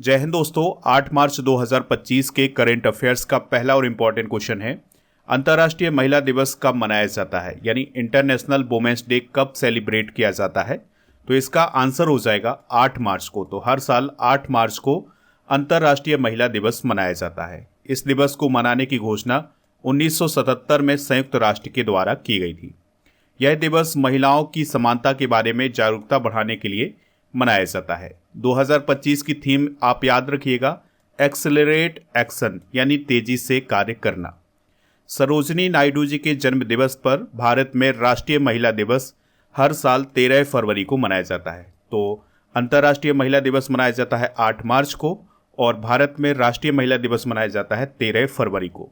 जय हिंद दोस्तों। 8 मार्च 2025 के करंट अफेयर्स का पहला और इम्पॉर्टेंट क्वेश्चन है, अंतर्राष्ट्रीय महिला दिवस कब मनाया जाता है, यानी इंटरनेशनल वुमेन्स डे कब सेलिब्रेट किया जाता है। तो इसका आंसर हो जाएगा 8 मार्च को। तो हर साल 8 मार्च को अंतर्राष्ट्रीय महिला दिवस मनाया जाता है। इस दिवस को मनाने की घोषणा 1977 में संयुक्त राष्ट्र के द्वारा की गई थी। यह दिवस महिलाओं की समानता के बारे में जागरूकता बढ़ाने के लिए मनाया जाता है। 2025 की थीम आप याद रखिएगा, एक्सेलरेट एक्शन, यानी तेजी से कार्य करना। सरोजिनी नायडू जी के जन्म दिवस पर भारत में राष्ट्रीय महिला दिवस हर साल 13 फरवरी को मनाया जाता है। तो अंतर्राष्ट्रीय महिला दिवस मनाया जाता है 8 मार्च को और भारत में राष्ट्रीय महिला दिवस मनाया जाता है 13 फरवरी को।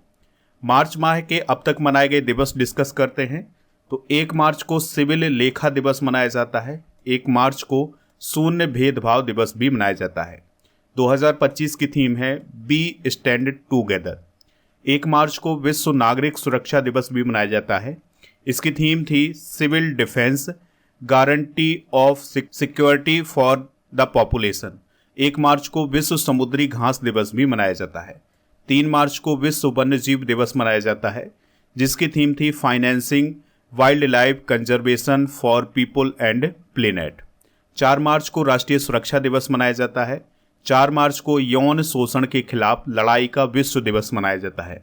मार्च माह के अब तक मनाए गए दिवस डिस्कस करते हैं। तो 1 मार्च को सिविल लेखा दिवस मनाया जाता है। 1 मार्च को शून्य भेदभाव दिवस भी मनाया जाता है। 2025 की थीम है बी स्टैंड टूगेदर। 1 मार्च को विश्व नागरिक सुरक्षा दिवस भी मनाया जाता है। इसकी थीम थी civil defence, guarantee of security for the population. 1 मार्च को विश्व समुद्री घास दिवस भी मनाया जाता है। 3 मार्च को विश्व वन्य जीव दिवस मनाया जाता है, जिसकी थीम थी financing wild life conservation for people and planet. 4 मार्च को राष्ट्रीय सुरक्षा दिवस मनाया जाता है। 4 मार्च को यौन शोषण के खिलाफ लड़ाई का विश्व दिवस मनाया जाता है।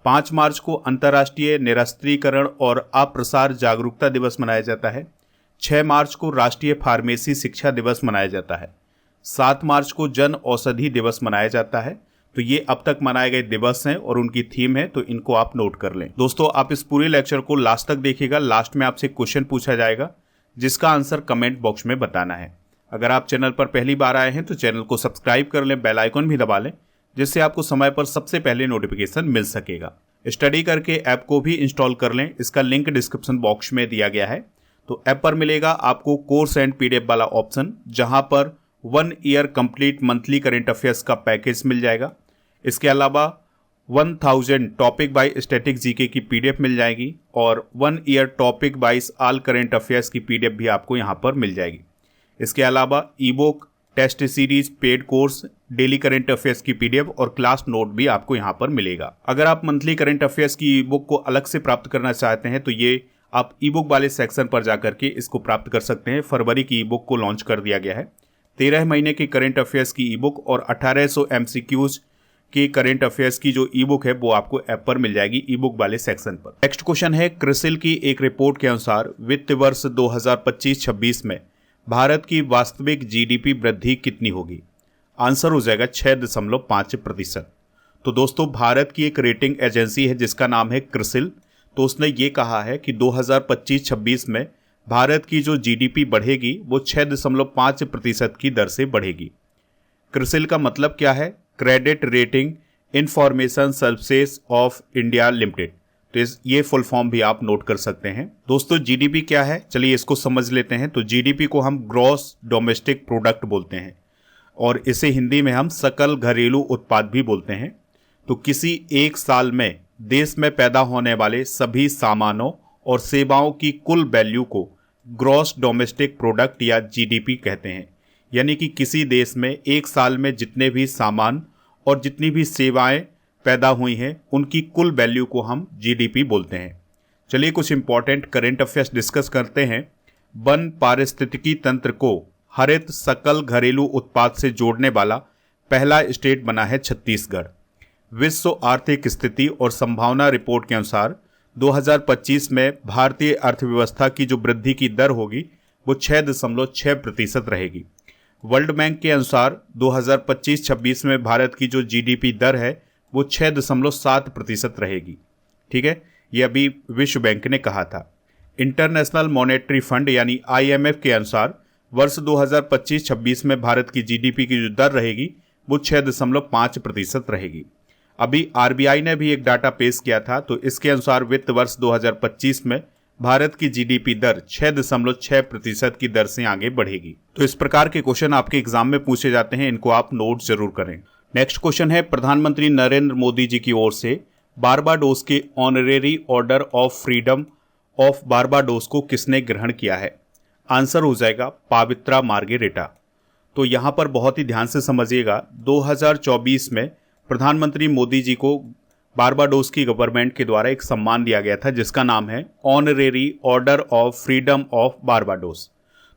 5 मार्च को अंतर्राष्ट्रीय निरस्त्रीकरण और अप्रसार जागरूकता दिवस मनाया जाता है। 6 मार्च को राष्ट्रीय फार्मेसी शिक्षा दिवस मनाया जाता है। 7 मार्च को जन औषधि दिवस मनाया जाता है। तो ये अब तक मनाए गए दिवस हैं और उनकी थीम है, तो इनको आप नोट कर लें। दोस्तों, आप इस पूरे लेक्चर को लास्ट तक देखिएगा। लास्ट में आपसे क्वेश्चन पूछा जाएगा, जिसका आंसर कमेंट बॉक्स में बताना है। अगर आप चैनल पर पहली बार आए हैं तो चैनल को सब्सक्राइब कर लें, बेल आइकन भी दबा लें, जिससे आपको समय पर सबसे पहले नोटिफिकेशन मिल सकेगा। स्टडी करके ऐप को भी इंस्टॉल कर लें, इसका लिंक डिस्क्रिप्शन बॉक्स में दिया गया है। तो ऐप पर मिलेगा आपको कोर्स एंड पीडीएफ वाला ऑप्शन, जहां पर 1 year complete monthly current affairs का पैकेज मिल जाएगा। इसके अलावा 1000 टॉपिक बाय स्टैटिक जीके की पीडीएफ मिल जाएगी और 1 year topic wise all current affairs की पीडीएफ भी आपको यहां पर मिल जाएगी। इसके अलावा e book, test series, paid course, daily current affairs की पीडीएफ और क्लास नोट भी आपको यहां पर मिलेगा। अगर आप मंथली करंट अफेयर्स की ई बुक को अलग से प्राप्त करना चाहते हैं तो ये आप ई बुक वाले सेक्शन पर जाकर के इसको प्राप्त कर सकते हैं। फरवरी की ई बुक को लॉन्च कर दिया गया है। 13 महीने की करंट अफेयर्स की ई बुक और 1800 MCQs की करंट अफेयर्स की जो ई बुक है वो आपको ऐप पर मिल जाएगी, ई बुक वाले सेक्शन पर। नेक्स्ट क्वेश्चन है, क्रिसिल की एक रिपोर्ट के अनुसार वित्त वर्ष 2025-26 में भारत की वास्तविक जीडीपी वृद्धि कितनी होगी। आंसर हो जाएगा 6.5%। तो दोस्तों, भारत की एक रेटिंग एजेंसी है जिसका नाम है क्रिसिल। तो उसने ये कहा है कि 2025-26 में भारत की जो जीडीपी बढ़ेगी वो 6.5% की दर से बढ़ेगी। क्रिसिल का मतलब क्या है? Credit rating information services of India limited. तो ये फुल फॉर्म भी आप नोट कर सकते हैं। दोस्तों, जीडीपी क्या है, चलिए इसको समझ लेते हैं। तो जीडीपी को हम ग्रॉस डोमेस्टिक प्रोडक्ट बोलते हैं और इसे हिंदी में हम सकल घरेलू उत्पाद भी बोलते हैं। तो किसी एक साल में देश में पैदा होने वाले सभी सामानों और सेवाओं की कुल वैल्यू को ग्रॉस डोमेस्टिक प्रोडक्ट या जीडीपी कहते हैं। यानी कि किसी देश में एक साल में जितने भी सामान और जितनी भी सेवाएं पैदा हुई हैं उनकी कुल वैल्यू को हम जीडीपी बोलते हैं। चलिए कुछ इंपॉर्टेंट करंट अफेयर्स डिस्कस करते हैं। वन पारिस्थितिकी तंत्र को हरित सकल घरेलू उत्पाद से जोड़ने वाला पहला स्टेट बना है छत्तीसगढ़। विश्व आर्थिक स्थिति और संभावना रिपोर्ट के अनुसार 2025 में भारतीय अर्थव्यवस्था की जो वृद्धि की दर होगी वो 6.6% रहेगी। वर्ल्ड बैंक के अनुसार 2025-26 में भारत की जो जीडीपी दर है वो 6.7% रहेगी। ठीक है, ये अभी विश्व बैंक ने कहा था। इंटरनेशनल मॉनेटरी फंड यानी IMF के अनुसार वर्ष 2025-26 में भारत की जीडीपी की जो दर रहेगी वो 6.5% रहेगी। अभी RBI ने भी एक डाटा पेश किया था, तो इसके अनुसार वित्त वर्ष 2025 में भारत की जीडीपी दर 6.6% की दर से आगे बढ़ेगी। तो इस प्रकार के क्वेश्चन आपके एग्जाम में पूछे जाते हैं, इनको आप नोट जरूर करें। नेक्स्ट क्वेश्चन है, प्रधानमंत्री नरेंद्र मोदी जी की ओर से बारबाडोस के honorary order of freedom of Barbados को किसने ग्रहण किया है। आंसर हो जाएगा पावित्रा मार्गेरेटा। तो यहाँ पर बहुत ही ध्यान से समझिएगा, 2024 में प्रधानमंत्री मोदी जी को बारबाडोस की गवर्नमेंट के द्वारा एक सम्मान दिया गया था जिसका नाम है honorary order of freedom of Barbados.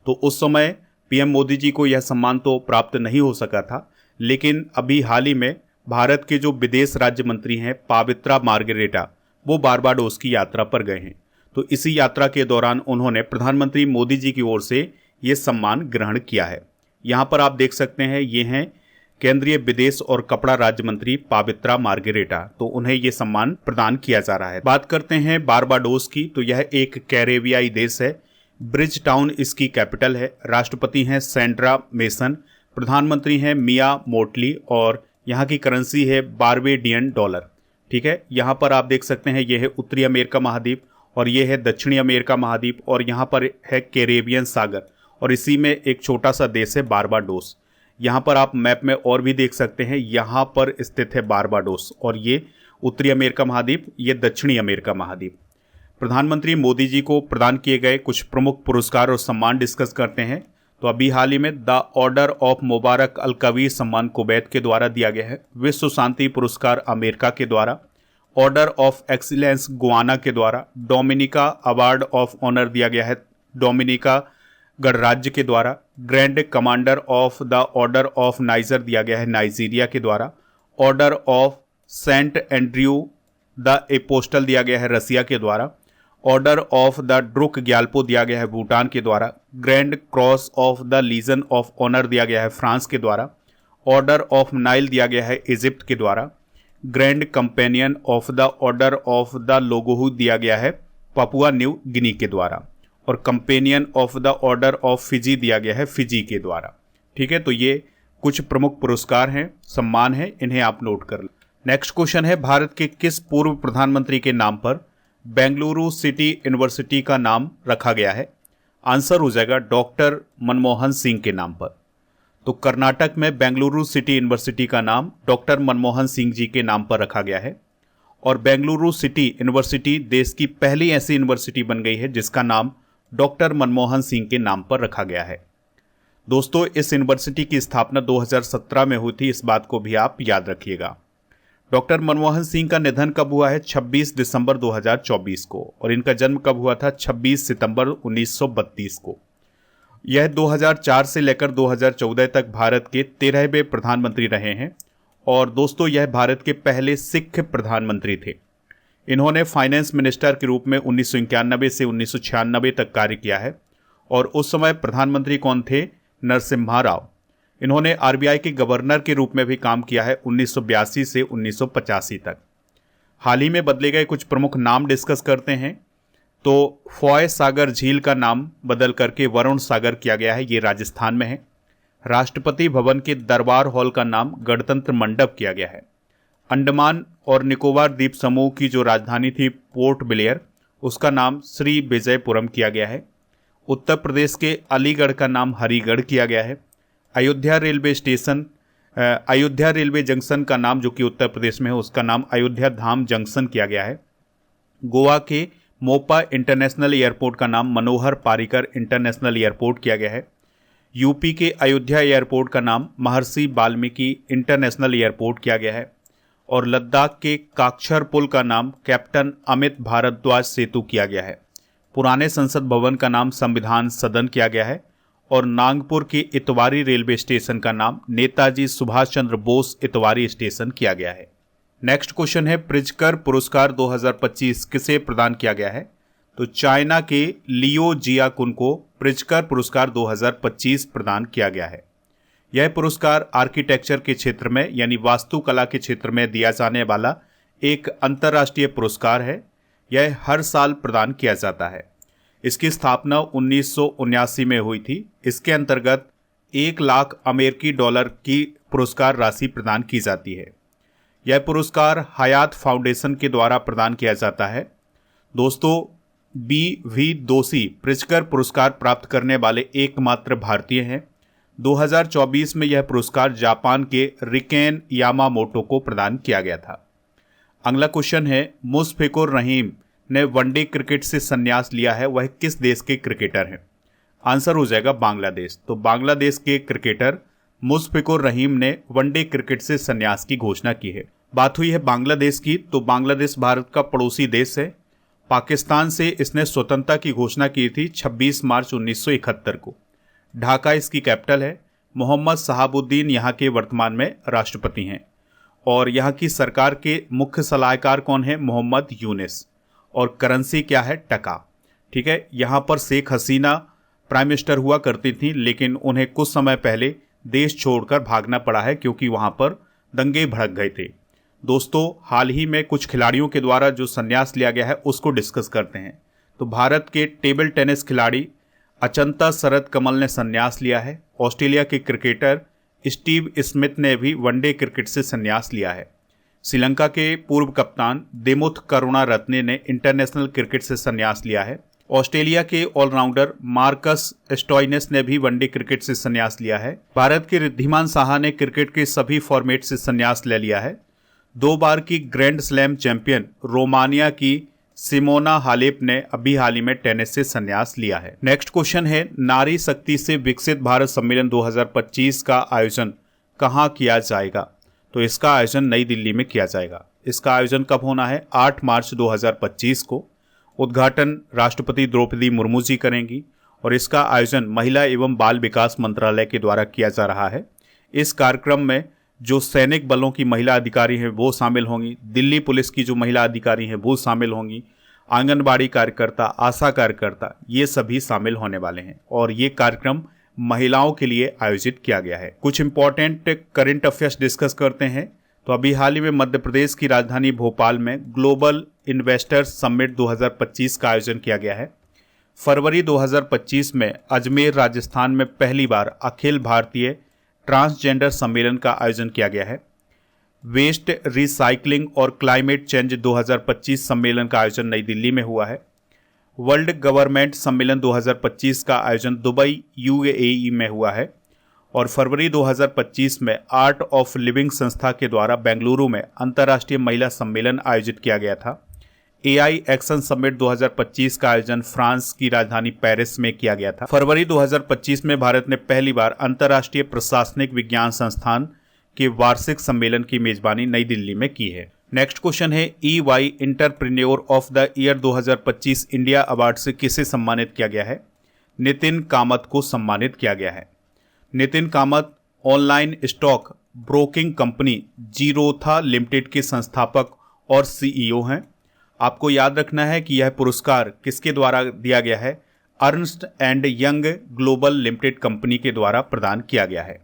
तो उस समय पीएम मोदी जी को यह सम्मान तो प्राप्त नहीं हो सका था, लेकिन अभी हाल ही में भारत के जो विदेश राज्य मंत्री हैं पावित्रा मार्गरेटा, वो बारबाडोस की यात्रा पर गए हैं। तो इसी यात्रा के दौरान उन्होंने प्रधानमंत्री मोदी जी की ओर से ये सम्मान ग्रहण किया है। यहाँ पर आप देख सकते हैं, ये हैं केंद्रीय विदेश और कपड़ा राज्य मंत्री पावित्रा मार्गरेटा, तो उन्हें ये सम्मान प्रदान किया जा रहा है। बात करते हैं बारबाडोस की, तो यह एक कैरेबियाई देश है। ब्रिज टाउन इसकी कैपिटल है। राष्ट्रपति हैं सैंड्रा मेसन, प्रधानमंत्री हैं मिया मोटली और यहाँ की करेंसी है बारबेडियन डॉलर। ठीक है, यहाँ पर आप देख सकते हैं, यह है उत्तरी अमेरिका महाद्वीप और ये है दक्षिणी अमेरिका महाद्वीप और यहाँ पर है कैरेबियन सागर और इसी में एक छोटा सा देश है बारबाडोस। यहाँ पर आप मैप में और भी देख सकते हैं, यहाँ पर स्थित है बारबाडोस और ये उत्तरी अमेरिका महाद्वीप, ये दक्षिणी अमेरिका महाद्वीप। प्रधानमंत्री मोदी जी को प्रदान किए गए कुछ प्रमुख पुरस्कार और सम्मान डिस्कस करते हैं। तो अभी हाल ही में द ऑर्डर ऑफ मुबारक अल कबीर सम्मान कुवैत के द्वारा दिया गया है। विश्व शांति पुरस्कार अमेरिका के द्वारा, ऑर्डर ऑफ एक्सीलेंस गुआना के द्वारा, डोमिनिका अवार्ड ऑफ ऑनर दिया गया है डोमिनिका गणराज्य के द्वारा, grand commander of the order of Niger दिया गया है नाइजीरिया के द्वारा, order of Saint Andrew the Apostle दिया गया है रसिया के द्वारा, order of the Druk Gyalpo दिया गया है भूटान के द्वारा, grand cross of the legion of honour दिया गया है फ्रांस के द्वारा, ऑर्डर ऑफ नाइल दिया गया है इजिप्ट के द्वारा, grand companion of the order of the लोगोहू दिया गया है पापुआ न्यू गिनी के द्वारा और companion of the order of Fiji दिया गया है फिजी के द्वारा। ठीक है, तो ये कुछ प्रमुख पुरस्कार हैं, सम्मान हैं, इन्हें आप नोट कर लें। नेक्स्ट क्वेश्चन है, भारत के किस पूर्व प्रधानमंत्री के नाम पर बेंगलुरु सिटी यूनिवर्सिटी का नाम रखा गया है? आंसर हो जाएगा डॉक्टर मनमोहन सिंह के नाम पर। तो कर्नाटक में बेंगलुरु सिटी यूनिवर्सिटी का नाम डॉक्टर मनमोहन सिंह जी के नाम पर रखा गया है और बेंगलुरु सिटी यूनिवर्सिटी देश की पहली ऐसी यूनिवर्सिटी बन गई है जिसका नाम डॉक्टर मनमोहन सिंह के नाम पर रखा गया है। दोस्तों, इस यूनिवर्सिटी की स्थापना 2017 में हुई थी, इस बात को भी आप याद रखिएगा। डॉक्टर मनमोहन सिंह का निधन कब हुआ है? 26 दिसंबर 2024 को और इनका जन्म कब हुआ था? 26 सितंबर 1932 को। यह 2004 से लेकर 2014 तक भारत के 13वें प्रधानमंत्री रहे हैं और दोस्तों यह भारत के पहले सिख प्रधानमंत्री थे। इन्होंने फाइनेंस मिनिस्टर के रूप में 1991 से 1996 तक कार्य किया है और उस समय प्रधानमंत्री कौन थे? नरसिम्हा राव। इन्होंने आरबीआई के गवर्नर के रूप में भी काम किया है 1982 से 1985 तक। हाल ही में बदले गए कुछ प्रमुख नाम डिस्कस करते हैं। तो फॉय सागर झील का नाम बदल करके वरुण सागर किया गया है, ये राजस्थान में है। राष्ट्रपति भवन के दरबार हॉल का नाम गणतंत्र मंडप किया गया है। अंडमान और निकोबार द्वीप समूह की जो राजधानी थी पोर्ट ब्लेयर, उसका नाम श्री विजयपुरम किया गया है। उत्तर प्रदेश के अलीगढ़ का नाम हरिगढ़ किया गया है। अयोध्या रेलवे जंक्शन का नाम जो कि उत्तर प्रदेश में है उसका नाम अयोध्या धाम जंक्शन किया गया है। गोवा के मोपा इंटरनेशनल एयरपोर्ट का नाम मनोहर पारिकर इंटरनेशनल एयरपोर्ट किया गया है। यूपी के अयोध्या एयरपोर्ट का नाम महर्षि वाल्मीकि इंटरनेशनल एयरपोर्ट किया गया है और लद्दाख के काक्षर पुल का नाम कैप्टन अमित भारद्वाज सेतु किया गया है। पुराने संसद भवन का नाम संविधान सदन किया गया है और नागपुर के इतवारी रेलवे स्टेशन का नाम नेताजी सुभाष चंद्र बोस इतवारी स्टेशन किया गया है। नेक्स्ट क्वेश्चन है, प्रिजकर पुरस्कार 2025 किसे प्रदान किया गया है? तो चाइना के लियो जियाकुन को प्रिजकर पुरस्कार 2025 प्रदान किया गया है। यह पुरस्कार आर्किटेक्चर के क्षेत्र में यानी वास्तुकला के क्षेत्र में दिया जाने वाला एक अंतर्राष्ट्रीय पुरस्कार है। यह हर साल प्रदान किया जाता है। इसकी स्थापना 1979 में हुई थी। इसके अंतर्गत 1 लाख अमेरिकी डॉलर की पुरस्कार राशि प्रदान की जाती है। यह पुरस्कार हयात फाउंडेशन के द्वारा प्रदान किया जाता है। दोस्तों, BV दोषी प्रिजकर पुरस्कार प्राप्त करने वाले एकमात्र भारतीय हैं। 2024 में यह पुरस्कार जापान के रिकेन यामामोटो को प्रदान किया गया था। अगला क्वेश्चन है, मुशफिकुर रहीम ने वनडे क्रिकेट से संन्यास लिया है, वह किस देश के क्रिकेटर हैं? आंसर हो जाएगा बांग्लादेश। तो बांग्लादेश के क्रिकेटर मुशफिकुर रहीम ने वनडे क्रिकेट से संन्यास की घोषणा की है। बात हुई है बांग्लादेश की, तो बांग्लादेश भारत का पड़ोसी देश है। पाकिस्तान से इसने स्वतंत्रता की घोषणा की थी 26 मार्च 1971 को। ढाका इसकी कैपिटल है। मोहम्मद शहाबुद्दीन यहाँ के वर्तमान में राष्ट्रपति हैं और यहाँ की सरकार के मुख्य सलाहकार कौन है? मोहम्मद यूनिस। और करेंसी क्या है? टका। ठीक है, यहाँ पर शेख हसीना प्राइम मिनिस्टर हुआ करती थी, लेकिन उन्हें कुछ समय पहले देश छोड़कर भागना पड़ा है क्योंकि वहाँ पर दंगे भड़क गए थे। दोस्तों, हाल ही में कुछ खिलाड़ियों के द्वारा जो संन्यास लिया गया है उसको डिस्कस करते हैं। तो भारत के टेबल टेनिस खिलाड़ी अचंता शरद कमल ने संन्यास लिया है। ऑस्ट्रेलिया के क्रिकेटर स्टीव स्मिथ ने भी वनडे क्रिकेट से संन्यास लिया है। श्रीलंका के पूर्व कप्तान दिमुथ करुणारत्ने ने इंटरनेशनल क्रिकेट से संन्यास लिया है। ऑस्ट्रेलिया के ऑलराउंडर मार्कस स्टोइनिस ने भी वनडे क्रिकेट से संन्यास लिया है। भारत के रिद्धिमान साहा ने क्रिकेट के सभी फॉर्मेट से संन्यास ले लिया है। 2 बार की ग्रैंड स्लैम चैंपियन रोमानिया की सिमोना हालेप ने अभी हाल ही में टेनिस से संन्यास लिया है। नेक्स्ट क्वेश्चन है, नारी शक्ति से विकसित भारत सम्मेलन 2025 का आयोजन कहाँ किया जाएगा? तो इसका आयोजन नई दिल्ली में किया जाएगा। इसका आयोजन कब होना है? 8 मार्च 2025 को। उद्घाटन राष्ट्रपति द्रौपदी मुर्मू जी करेंगी और इसका आयोजन महिला एवं बाल विकास मंत्रालय के द्वारा किया जा रहा है। इस कार्यक्रम में जो सैनिक बलों की महिला अधिकारी हैं वो शामिल होंगी, दिल्ली पुलिस की जो महिला अधिकारी हैं वो शामिल होंगी, आंगनबाड़ी कार्यकर्ता, आशा कार्यकर्ता, ये सभी शामिल होने वाले हैं और ये कार्यक्रम महिलाओं के लिए आयोजित किया गया है। कुछ इंपॉर्टेंट करंट अफेयर्स डिस्कस करते हैं। तो अभी हाल ही में मध्य प्रदेश की राजधानी भोपाल में ग्लोबल इन्वेस्टर्स समिट 2025 का आयोजन किया गया है। फरवरी 2025 में अजमेर राजस्थान में पहली बार अखिल भारतीय ट्रांसजेंडर सम्मेलन का आयोजन किया गया है। वेस्ट रिसाइकलिंग और क्लाइमेट चेंज 2025 सम्मेलन का आयोजन नई दिल्ली में हुआ है। वर्ल्ड गवर्नमेंट सम्मेलन 2025 का आयोजन दुबई यूएई में हुआ है और फरवरी 2025 में आर्ट ऑफ लिविंग संस्था के द्वारा बेंगलुरु में अंतर्राष्ट्रीय महिला सम्मेलन आयोजित किया गया था। एआई एक्शन समिट 2025 का आयोजन फ्रांस की राजधानी पेरिस में किया गया था। फरवरी 2025 में भारत ने पहली बार अंतर्राष्ट्रीय प्रशासनिक विज्ञान संस्थान के वार्षिक सम्मेलन की मेजबानी नई दिल्ली में की है। नेक्स्ट क्वेश्चन है, EY entrepreneur of the year 2025 India award से किसे सम्मानित किया गया है? नितिन कामत को सम्मानित किया गया है। Nitin Kamath online stock broking company Zerodha limited के संस्थापक और CEO हैं। आपको याद रखना है कि यह पुरस्कार किसके द्वारा दिया गया है? Ernst and young global limited company के द्वारा प्रदान किया गया है।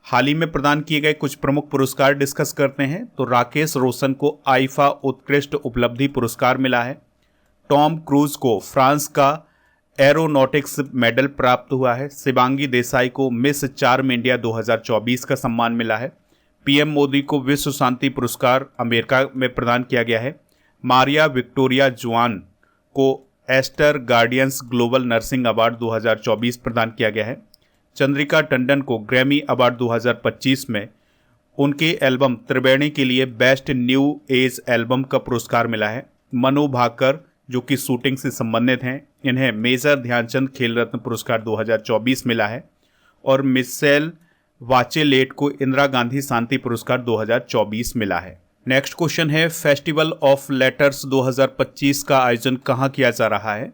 हाल ही में प्रदान किए गए कुछ प्रमुख पुरस्कार डिस्कस करते हैं। तो राकेश रोशन को आईफा उत्कृष्ट उपलब्धि पुरस्कार मिला है। टॉम क्रूज को फ्रांस का एरोनॉटिक्स मेडल प्राप्त हुआ है। शिवांगी देसाई को मिस चार्म इंडिया 2024 का सम्मान मिला है। PM मोदी को विश्व शांति पुरस्कार अमेरिका में प्रदान किया गया है। मारिया विक्टोरिया जुआन को Aster Guardians Global Nursing Award 2024 प्रदान किया गया है। चंद्रिका टंडन को ग्रैमी अवार्ड 2025 में उनके एल्बम त्रिवेणी के लिए बेस्ट न्यू एज एल्बम का पुरस्कार मिला है। मनु भाकर जो कि शूटिंग से संबंधित हैं, इन्हें मेजर ध्यानचंद खेल रत्न पुरस्कार 2024 मिला है और मिशेल वाचेलेट को इंदिरा गांधी शांति पुरस्कार 2024 मिला है। नेक्स्ट क्वेश्चन है, फेस्टिवल ऑफ लेटर्स 2025 का आयोजन कहाँ किया जा रहा है?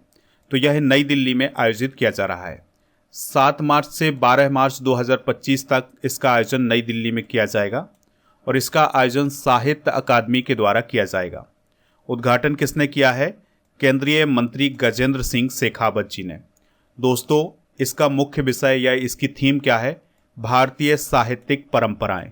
तो यह नई दिल्ली में आयोजित किया जा रहा है। 7 मार्च से 12 मार्च 2025 तक इसका आयोजन नई दिल्ली में किया जाएगा और इसका आयोजन साहित्य अकादमी के द्वारा किया जाएगा। उद्घाटन किसने किया है? केंद्रीय मंत्री गजेंद्र सिंह शेखावत जी ने। दोस्तों, इसका मुख्य विषय या इसकी थीम क्या है? भारतीय साहित्यिक परंपराएं।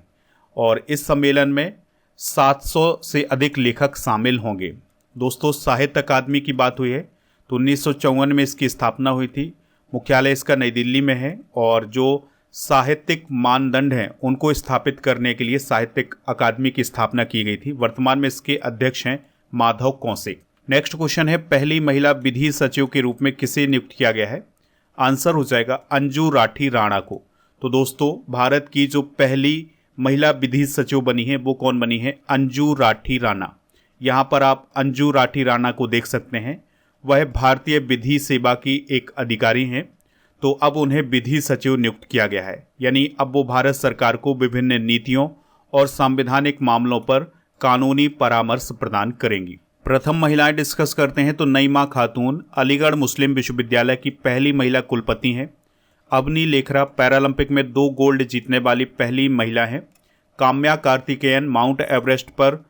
और इस सम्मेलन में 700 से अधिक लेखक शामिल होंगे। दोस्तों, साहित्य अकादमी की बात हुई है तो 1954 में इसकी स्थापना हुई थी। मुख्यालय इसका नई दिल्ली में है और जो साहित्यिक मानदंड हैं उनको स्थापित करने के लिए साहित्यिक अकादमी की स्थापना की गई थी। वर्तमान में इसके अध्यक्ष हैं माधव कौशिक। नेक्स्ट क्वेश्चन है, पहली महिला विधि सचिव के रूप में किसे नियुक्त किया गया है? आंसर हो जाएगा अंजू राठी राणा को। तो दोस्तों, भारत की जो पहली महिला विधि सचिव बनी है वो कौन बनी है? अंजू राठी राणा। यहाँ पर आप अंजू राठी राणा को देख सकते हैं। वह भारतीय विधि सेवा की एक अधिकारी हैं। तो अब उन्हें विधि सचिव नियुक्त किया गया है, यानी अब वो भारत सरकार को विभिन्न नीतियों और संवैधानिक मामलों पर कानूनी परामर्श प्रदान करेंगी। प्रथम महिलाएं डिस्कस करते हैं तो नईमा खातून अलीगढ़ मुस्लिम विश्वविद्यालय की पहली महिला कुलपति हैं। अवनी लेखरा पैरालंपिक में 2 गोल्ड जीतने वाली पहली महिला हैं। काम्या कार्तिकेयन माउंट एवरेस्ट पर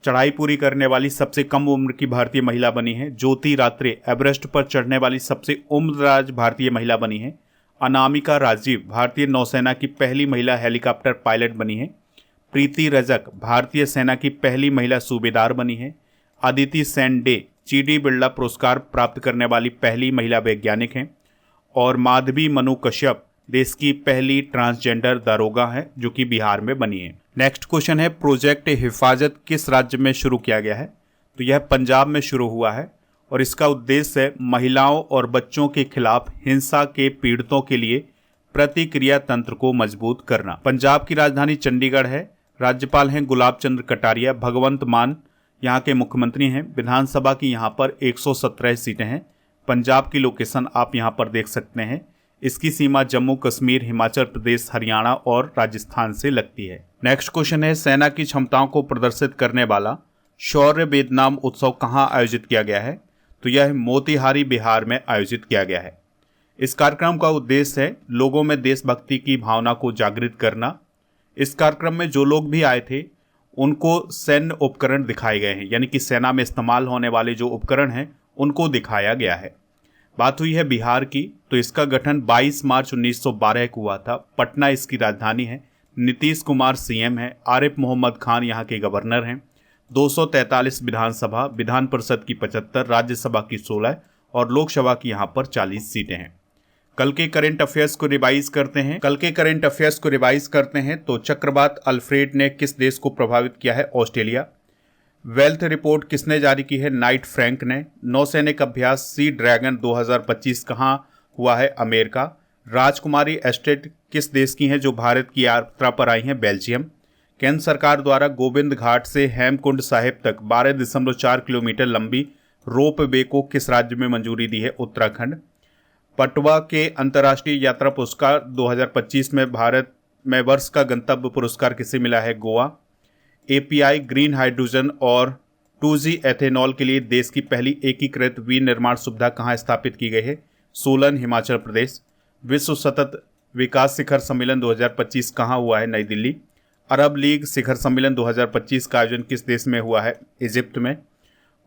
चढ़ाई पूरी करने वाली सबसे कम उम्र की भारतीय महिला बनी है। ज्योति रात्रे एवरेस्ट पर चढ़ने वाली सबसे उम्रदराज भारतीय महिला बनी है। अनामिका राजीव भारतीय नौसेना की पहली महिला हेलीकॉप्टर पायलट बनी है। प्रीति रजक भारतीय सेना की पहली महिला सूबेदार बनी है। अदिति सेन डे जी.डी. बिरला पुरस्कार प्राप्त करने वाली पहली महिला वैज्ञानिक हैं। और माधवी मनु कश्यप देश की पहली ट्रांसजेंडर दारोगा है जो कि बिहार में बनी है। नेक्स्ट क्वेश्चन है, प्रोजेक्ट हिफाजत किस राज्य में शुरू किया गया है? तो यह पंजाब में शुरू हुआ है और इसका उद्देश्य है महिलाओं और बच्चों के खिलाफ हिंसा के पीड़ितों के लिए प्रतिक्रिया तंत्र को मजबूत करना। पंजाब की राजधानी चंडीगढ़ है। राज्यपाल हैं गुलाब चंद्र कटारिया। भगवंत मान यहाँ के मुख्यमंत्री हैं। विधानसभा की यहाँ पर 117 सीटें हैं। पंजाब की लोकेशन आप यहाँ पर देख सकते हैं। इसकी सीमा जम्मू कश्मीर, हिमाचल प्रदेश, हरियाणा और राजस्थान से लगती है। नेक्स्ट क्वेश्चन है, सेना की क्षमताओं को प्रदर्शित करने वाला शौर्य वेदनाम उत्सव कहाँ आयोजित किया गया है? तो यह मोतिहारी बिहार में आयोजित किया गया है। इस कार्यक्रम का उद्देश्य है लोगों में देशभक्ति की भावना को जागृत करना। इस कार्यक्रम में जो लोग भी आए थे उनको सैन्य उपकरण दिखाए गए हैं, यानी कि सेना में इस्तेमाल होने वाले जो उपकरण हैं उनको दिखाया गया है। बात हुई है बिहार की, तो इसका गठन 22 मार्च 1912 को हुआ था। पटना इसकी राजधानी है। नीतीश कुमार सीएम है। आरिफ मोहम्मद खान यहाँ के गवर्नर हैं। 243 विधानसभा, विधान परिषद की 75, राज्यसभा की 16 और लोकसभा की यहाँ पर 40 सीटें हैं। कल के करंट अफेयर्स को रिवाइज करते हैं तो चक्रवात अल्फ्रेड ने किस देश को प्रभावित किया है? ऑस्ट्रेलिया। वेल्थ रिपोर्ट किसने जारी की है? नाइट फ्रैंक ने। नौसैनिक अभ्यास सी ड्रैगन 2025 कहाँ हुआ है? अमेरिका। राजकुमारी एस्टेट किस देश की हैं जो भारत की यात्रा पर आई हैं? बेल्जियम। केंद्र सरकार द्वारा गोविंद घाट से हेमकुंड साहिब तक 12.4 किलोमीटर लंबी रोप वे को किस राज्य में मंजूरी दी है? उत्तराखंड। पटवा के अंतर्राष्ट्रीय यात्रा पुरस्कार 2025 में भारत में वर्ष का गंतव्य पुरस्कार किसे मिला है? गोवा। एपीआई ग्रीन हाइड्रोजन और 2G एथेनॉल के लिए देश की पहली एकीकृत विनिर्माण सुविधा कहाँ स्थापित की गई है? सोलन, हिमाचल प्रदेश। विश्व सतत विकास शिखर सम्मेलन 2025 कहाँ हुआ है? नई दिल्ली। अरब लीग शिखर सम्मेलन 2025 का आयोजन किस देश में हुआ है? इजिप्ट में।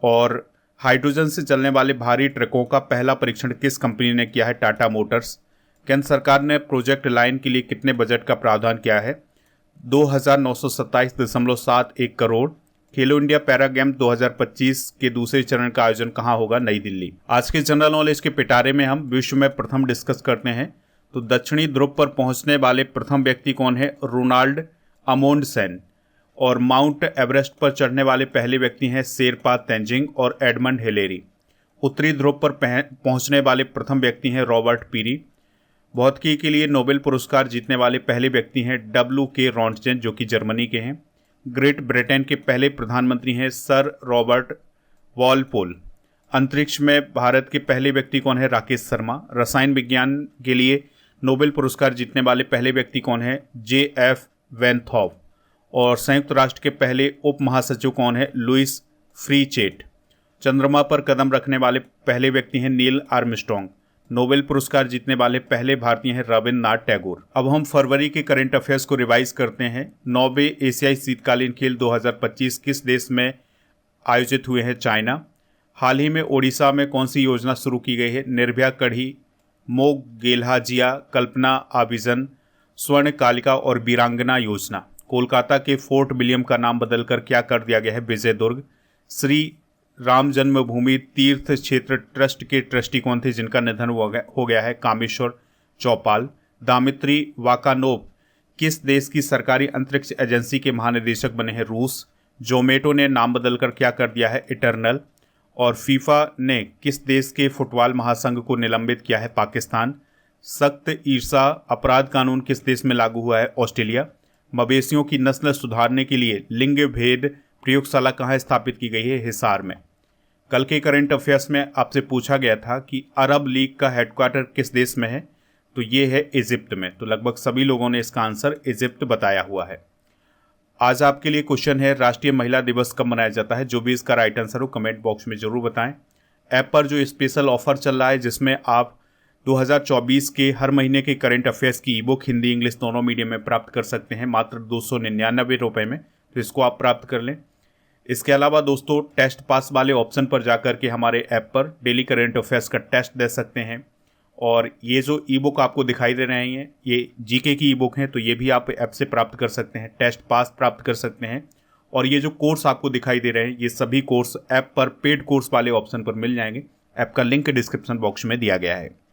और हाइड्रोजन से चलने वाले भारी ट्रकों का पहला परीक्षण किस कंपनी ने किया है? टाटा मोटर्स। केंद्र सरकार ने प्रोजेक्ट लाइन के लिए कितने बजट का प्रावधान किया है? 2,927.71 करोड़। खेलो इंडिया पैरा गेम 2025 के दूसरे चरण का आयोजन कहाँ होगा? नई दिल्ली। आज के जनरल नॉलेज के पिटारे में हम विश्व में प्रथम डिस्कस करते हैं तो दक्षिणी ध्रुव पर पहुंचने वाले प्रथम व्यक्ति कौन है? रोनाल्ड अमोंडसेन। और माउंट एवरेस्ट पर चढ़ने वाले पहले व्यक्ति हैं शेरपा तेंजिंग और एडमंड हिलेरी। उत्तरी ध्रुव पर पहुंचने वाले प्रथम व्यक्ति हैं रॉबर्ट पीरी। भौतिकी के लिए नोबेल पुरस्कार जीतने वाले पहले व्यक्ति हैं W.K. रॉन्टजन जो कि जर्मनी के हैं। ग्रेट ब्रिटेन के पहले प्रधानमंत्री हैं सर रॉबर्ट वॉलपोल। अंतरिक्ष में भारत के पहले व्यक्ति कौन है? राकेश शर्मा। रसायन विज्ञान के लिए नोबेल पुरस्कार जीतने वाले पहले व्यक्ति कौन है? J.F. वेनथॉफ। और संयुक्त राष्ट्र के पहले उप महासचिव कौन है? लुइस फ्रीचेट। चंद्रमा पर कदम रखने वाले पहले व्यक्ति हैं नील आर्मस्ट्रॉन्ग। नोबेल पुरस्कार जीतने वाले पहले भारतीय हैं रविन्द्रनाथ टैगोर। अब हम फरवरी के करंट अफेयर्स को रिवाइज करते हैं। 9वें एशियाई शीतकालीन खेल 2025 किस देश में आयोजित हुए हैं? चाइना। हाल ही में ओडिशा में कौन सी योजना शुरू की गई है? निर्भया कढ़ी, मोग गेल्हाजिया, कल्पना आबिजन, स्वर्ण कालिका और वीरांगना योजना। कोलकाता के फोर्ट विलियम का नाम बदलकर क्या कर दिया गया है? विजय दुर्ग। श्री राम जन्मभूमि तीर्थ क्षेत्र ट्रस्ट के ट्रस्टी कौन थे जिनका निधन हो गया है? कामेश्वर चौपाल। दामित्री वाकानोव किस देश की सरकारी अंतरिक्ष एजेंसी के महानिदेशक बने हैं? रूस। जोमेटो ने नाम बदलकर क्या कर दिया है? इटर्नल। और फीफा ने किस देश के फुटबॉल महासंघ को निलंबित किया है? पाकिस्तान। सख्त ईर्षा अपराध कानून किस देश में लागू हुआ है? ऑस्ट्रेलिया। मवेशियों की नस्ल सुधारने के लिए लिंग भेद प्रयोगशाला कहाँ स्थापित की गई है? हिसार में। कल के करंट अफेयर्स में आपसे पूछा गया था कि अरब लीग का हेडक्वार्टर किस देश में है, तो ये है इजिप्ट में। तो लगभग सभी लोगों ने इसका आंसर इजिप्ट बताया हुआ है। आज आपके लिए क्वेश्चन है, राष्ट्रीय महिला दिवस कब मनाया जाता है? जो भी इसका राइट आंसर हो कमेंट बॉक्स में जरूर बताएं। ऐप पर जो स्पेशल ऑफर चल रहा है जिसमें आप 2024 के हर महीने के करंट अफेयर्स की ई बुक हिंदी इंग्लिश दोनों मीडियम में प्राप्त कर सकते हैं मात्र 299 रुपये में, तो इसको आप प्राप्त कर लें। इसके अलावा दोस्तों, टेस्ट पास वाले ऑप्शन पर जाकर के हमारे ऐप पर डेली करंट अफेयर्स का टेस्ट दे सकते हैं। और ये जो ई बुक आपको दिखाई दे रहे हैं ये जीके की ई बुक हैं, तो ये भी आप ऐप से प्राप्त कर सकते हैं। टेस्ट पास प्राप्त कर सकते हैं। और ये जो कोर्स आपको दिखाई दे रहे हैं ये सभी कोर्स ऐप पर पेड कोर्स वाले ऑप्शन पर मिल जाएंगे। ऐप का लिंक डिस्क्रिप्शन बॉक्स में दिया गया है।